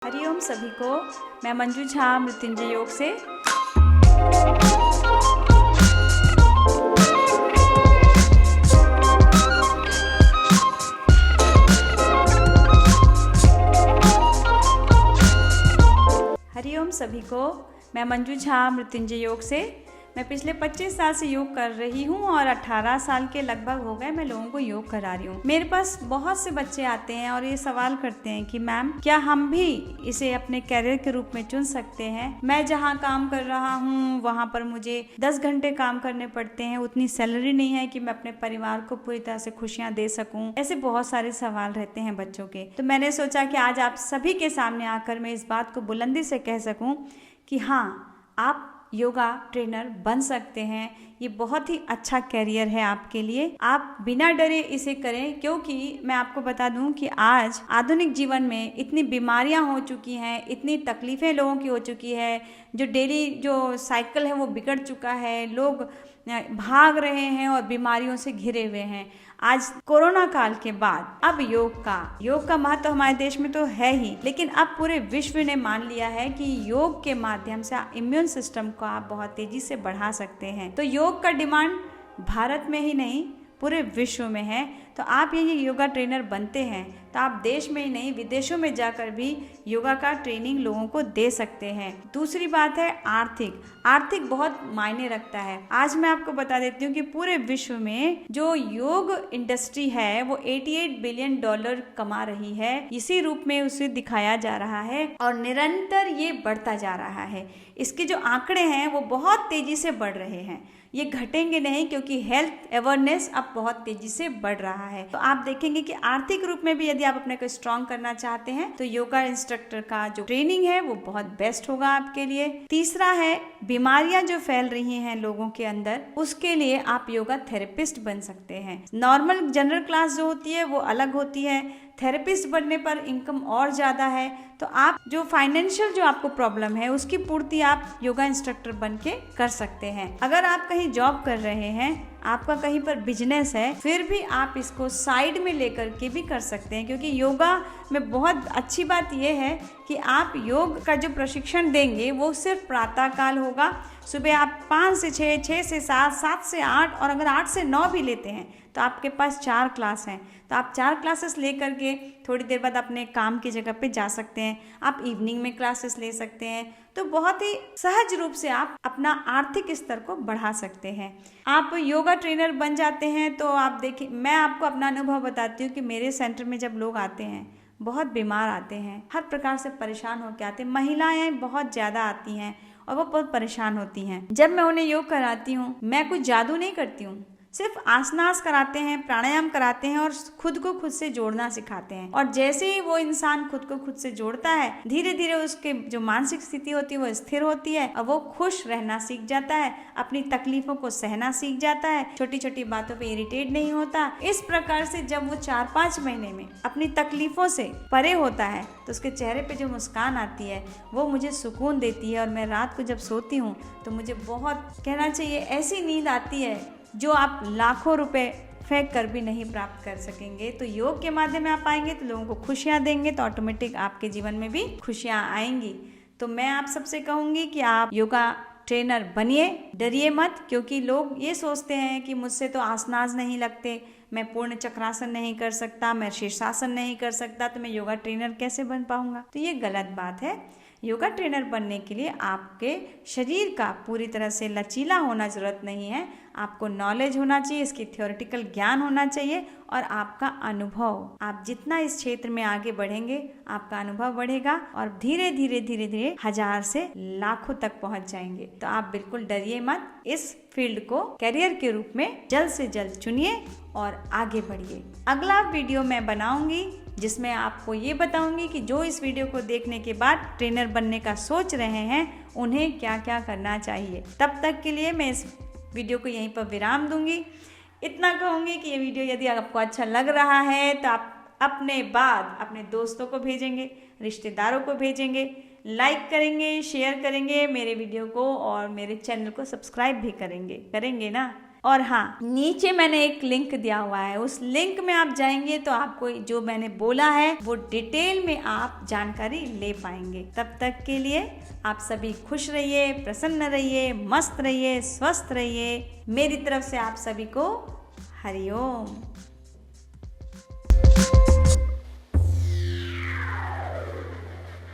हरिओम सभी को। मैं मंजू झा मृत्युंजय योग से। हरिओम सभी को। मैं मंजू झा मृत्युंजय योग से। मैं पिछले 25 साल से योग कर रही हूँ और 18 साल के लगभग हो गए मैं लोगों को योग करा रही हूँ। मेरे पास बहुत से बच्चे आते हैं और ये सवाल करते हैं कि मैम क्या हम भी इसे अपने कैरियर के रूप में चुन सकते हैं। मैं जहाँ काम कर रहा हूँ वहाँ पर मुझे 10 घंटे काम करने पड़ते हैं, उतनी सैलरी नहीं है कि मैं अपने परिवार को पूरी तरह से खुशियाँ दे सकूँ। ऐसे बहुत सारे सवाल रहते हैं बच्चों के। तो मैंने सोचा कि आज आप सभी के सामने आकर मैं इस बात को बुलंदी से कह सकूँ कि हाँ, आप योगा ट्रेनर बन सकते हैं। ये बहुत ही अच्छा कैरियर है आपके लिए। आप बिना डरे इसे करें, क्योंकि मैं आपको बता दूं कि आज आधुनिक जीवन में इतनी बीमारियां हो चुकी हैं, इतनी तकलीफ़ें लोगों की हो चुकी है, जो डेली जो साइकिल है वो बिगड़ चुका है, लोग भाग रहे हैं और बीमारियों से घिरे हुए हैं। आज कोरोना काल के बाद अब योग का महत्व हमारे देश में तो है ही, लेकिन अब पूरे विश्व ने मान लिया है कि योग के माध्यम से इम्यून सिस्टम को आप बहुत तेजी से बढ़ा सकते हैं। तो योग का डिमांड भारत में ही नहीं पूरे विश्व में है। तो आप यही योगा ट्रेनर बनते हैं तो आप देश में ही नहीं विदेशों में जाकर भी योगा का ट्रेनिंग लोगों को दे सकते हैं। दूसरी बात है आर्थिक बहुत मायने रखता है। आज मैं आपको बता देती हूँ कि पूरे विश्व में जो योग इंडस्ट्री है वो $88 बिलियन कमा रही है। इसी रूप में उसे दिखाया जा रहा है और निरंतर ये बढ़ता जा रहा है। इसके जो आंकड़े हैं वो बहुत तेजी से बढ़ रहे हैं, ये घटेंगे नहीं, क्योंकि हेल्थ अवेयरनेस अब बहुत तेजी से बढ़ रहा है। तो आप देखेंगे कि आर्थिक रूप में भी यदि आप अपने को स्ट्रॉन्ग करना चाहते हैं तो योगा इंस्ट्रक्टर का जो ट्रेनिंग है वो बहुत बेस्ट होगा आपके लिए। तीसरा है, बीमारियां जो फैल रही हैं लोगों के अंदर, उसके लिए आप योगा थेरेपिस्ट बन सकते हैं। नॉर्मल जनरल क्लास जो होती है वो अलग होती है, थेरेपिस्ट बनने पर इनकम और ज़्यादा है। तो आप जो फाइनेंशियल जो आपको प्रॉब्लम है उसकी पूर्ति आप योगा इंस्ट्रक्टर बन के कर सकते हैं। अगर आप कहीं जॉब कर रहे हैं, आपका कहीं पर बिजनेस है, फिर भी आप इसको साइड में लेकर के भी कर सकते हैं, क्योंकि योगा में बहुत अच्छी बात यह है कि आप योग का जो प्रशिक्षण देंगे वो सिर्फ प्रातः काल होगा। सुबह आप 5 से 6, 6 से 7, 7 से 8 और अगर 8 से 9 भी लेते हैं तो आपके पास 4 क्लास हैं। तो आप 4 क्लासेस ले करके थोड़ी देर बाद अपने काम की जगह पे जा सकते हैं। आप इवनिंग में क्लासेस ले सकते हैं। तो बहुत ही सहज रूप से आप अपना आर्थिक स्तर को बढ़ा सकते हैं। आप योगा ट्रेनर बन जाते हैं तो आप देखिए, मैं आपको अपना अनुभव बताती हूँ कि मेरे सेंटर में जब लोग आते हैं, बहुत बीमार आते हैं, हर प्रकार से परेशान होकर आते हैं। महिलाएं बहुत ज़्यादा आती हैं और वो बहुत परेशान होती हैं। जब मैं उन्हें योग कराती हूँ, मैं कुछ जादू नहीं करती हूँ, सिर्फ आसनास कराते हैं, प्राणायाम कराते हैं और खुद को खुद से जोड़ना सिखाते हैं। और जैसे ही वो इंसान खुद को खुद से जोड़ता है, धीरे धीरे उसके जो मानसिक स्थिति होती है वो स्थिर होती है और वो खुश रहना सीख जाता है, अपनी तकलीफों को सहना सीख जाता है, छोटी छोटी बातों पे इरिटेट नहीं होता। इस प्रकार से जब वो 4-5 महीने में अपनी तकलीफों से परे होता है तो उसके चेहरे पे जो मुस्कान आती है वो मुझे सुकून देती है। और मैं रात को जब सोती हूँ तो मुझे बहुत, कहना चाहिए, ऐसी नींद आती है जो आप लाखों रुपए फेंक कर भी नहीं प्राप्त कर सकेंगे। तो योग के माध्यम में आप आएंगे तो लोगों को खुशियाँ देंगे तो ऑटोमेटिक आपके जीवन में भी खुशियाँ आएंगी। तो मैं आप सबसे कहूँगी कि आप योगा ट्रेनर बनिए, डरिए मत, क्योंकि लोग ये सोचते हैं कि मुझसे तो आसनास नहीं लगते, मैं पूर्ण चक्रासन नहीं कर सकता, मैं शीर्षासन नहीं कर सकता, तो मैं योगा ट्रेनर कैसे बन पाऊँगा। तो ये गलत बात है। योगा ट्रेनर बनने के लिए आपके शरीर का पूरी तरह से लचीला होना ज़रूरत नहीं है, आपको नॉलेज होना चाहिए, इसकी थ्योरेटिकल ज्ञान होना चाहिए और आपका अनुभव। आप जितना इस क्षेत्र में आगे बढ़ेंगे आपका अनुभव बढ़ेगा और धीरे धीरे धीरे धीरे 1000 से लाखों तक पहुंच जाएंगे। तो आप बिल्कुल डरिए मत, इस फील्ड को कैरियर के रूप में जल्द से जल्द चुनिए और आगे बढ़िए। अगला वीडियो मैं बनाऊंगी जिसमें आपको ये बताऊंगी कि जो इस वीडियो को देखने के बाद ट्रेनर बनने का सोच रहे हैं उन्हें क्या क्या करना चाहिए। तब तक के लिए मैं इस वीडियो को यहीं पर विराम दूंगी। इतना कहूँगी कि ये वीडियो यदि आपको अच्छा लग रहा है तो आप अपने दोस्तों को भेजेंगे, रिश्तेदारों को भेजेंगे, लाइक करेंगे, शेयर करेंगे मेरे वीडियो को और मेरे चैनल को सब्सक्राइब भी करेंगे ना। और हाँ, नीचे मैंने एक लिंक दिया हुआ है, उस लिंक में आप जाएंगे तो आपको जो मैंने बोला है वो डिटेल में आप जानकारी ले पाएंगे। तब तक के लिए आप सभी खुश रहिए, प्रसन्न रहिए, मस्त रहिए, स्वस्थ रहिए। मेरी तरफ से आप सभी को हरिओम।